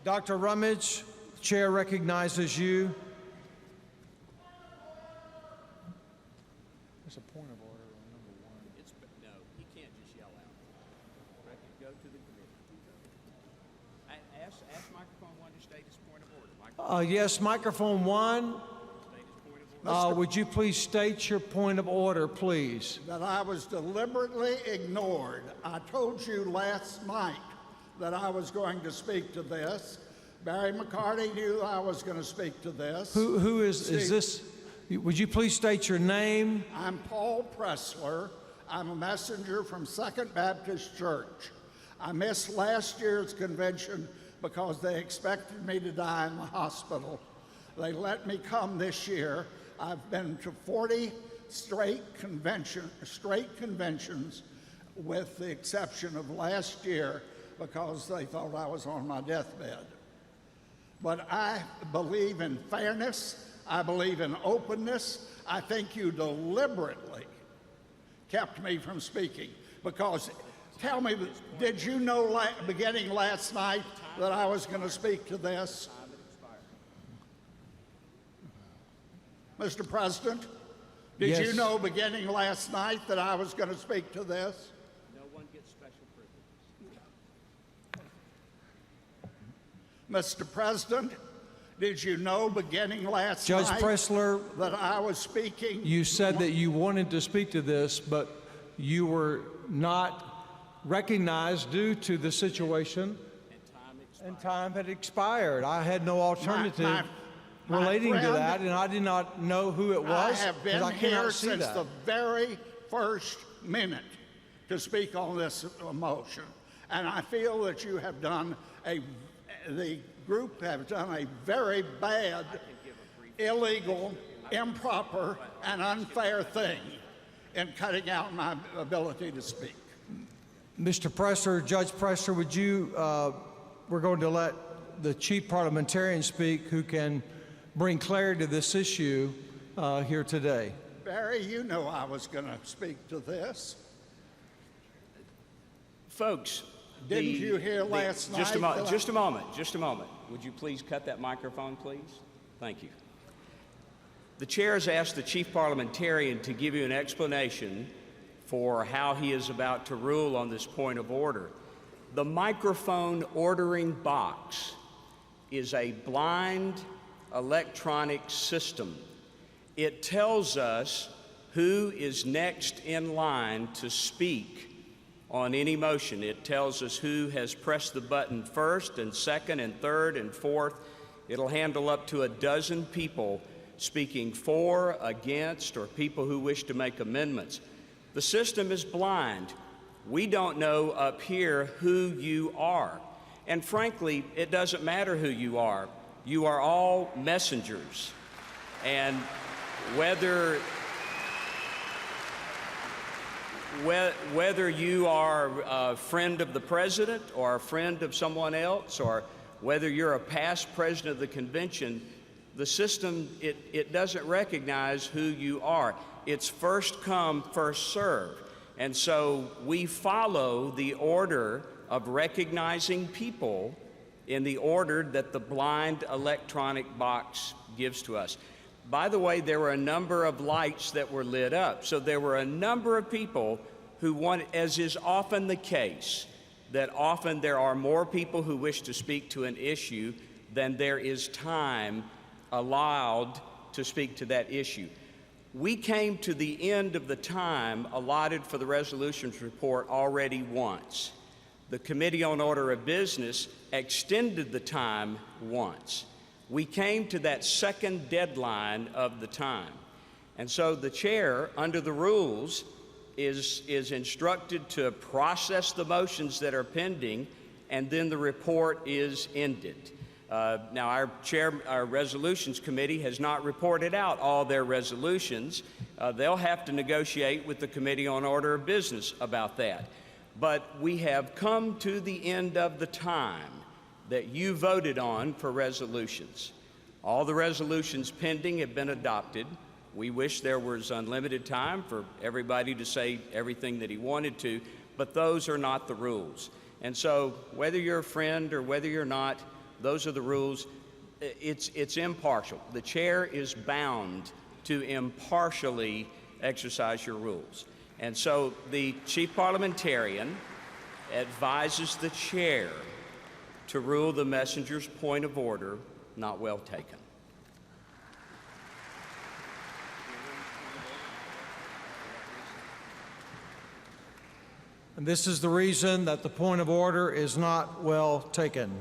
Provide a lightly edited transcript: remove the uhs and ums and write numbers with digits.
Dr. Rummage, the chair recognizes you. There's a point of order on number one. No, he can't just yell out. Go to the committee. Ask microphone one to state his point of order. Yes, microphone one. Would you please state your point of order, please? That I was deliberately ignored. I told you last night that I was going to speak to this. Barry McCarty knew I was going to speak to this. Who is this? Would you please state your name? I'm Paul Pressler. I'm a messenger from Second Baptist Church. I missed last year's convention because they expected me to die in the hospital. They let me come this year. I've been to 40 straight conventions, with the exception of last year because they thought I was on my deathbed. But I believe in fairness. I believe in openness. I think you deliberately kept me from speaking because, tell me, did you know beginning last night that I was going to speak to this? Mr. President, did you know beginning last night that I was going to speak to this? No one gets special privileges. Mr. President, did you know beginning last Judge night Pressler, that I was speaking? You said that you wanted to speak to this, but you were not recognized due to the situation, and time had expired. I had no alternative relating to that, and I did not know who it was. I have been here since the very first minute to speak on this motion, and I feel that you have done the group have done a very bad, illegal, improper, and unfair thing in cutting out my ability to speak. Mr. Pressler, Judge Pressler, would you, we're going to let the chief parliamentarian speak who can bring clarity to this issue here today. Barry, you know I was going to speak to this. Folks, didn't you hear last night? Just a moment. Would you please cut that microphone, please? Thank you. The chair has asked the chief parliamentarian to give you an explanation for how he is about to rule on this point of order. The microphone ordering box is a blind electronic system. It tells us who is next in line to speak on any motion. It tells us who has pressed the button first and second and third and fourth. It'll handle up to a dozen people speaking for, against, or people who wish to make amendments. The system is blind. We don't know up here who you are. And frankly, it doesn't matter who you are. You are all messengers. And whether you are a friend of the president or a friend of someone else, or whether you're a past president of the convention, the system, it doesn't recognize who you are. It's first come, first served. And so we follow the order of recognizing people in the order that the blind electronic box gives to us. By the way, there were a number of lights that were lit up. So there were a number of people who wanted, as is often the case, that often there are more people who wish to speak to an issue than there is time allowed to speak to that issue. We came to the end of the time allotted for the resolutions report already once. The Committee on Order of Business extended the time once. We came to that second deadline of the time. And so the chair, under the rules, is instructed to process the motions that are pending, and then the report is ended. Now, our Resolutions Committee has not reported out all their resolutions. They'll have to negotiate with the Committee on Order of Business about that. But we have come to the end of the time that you voted on for resolutions. All the resolutions pending have been adopted. We wish there was unlimited time for everybody to say everything that he wanted to, but those are not the rules. And so whether you're a friend or whether you're not, Those are the rules. It's impartial. The chair is bound to impartially exercise your rules. And so the chief parliamentarian advises the chair to rule the messenger's point of order not well taken. And this is the reason that the point of order is not well taken.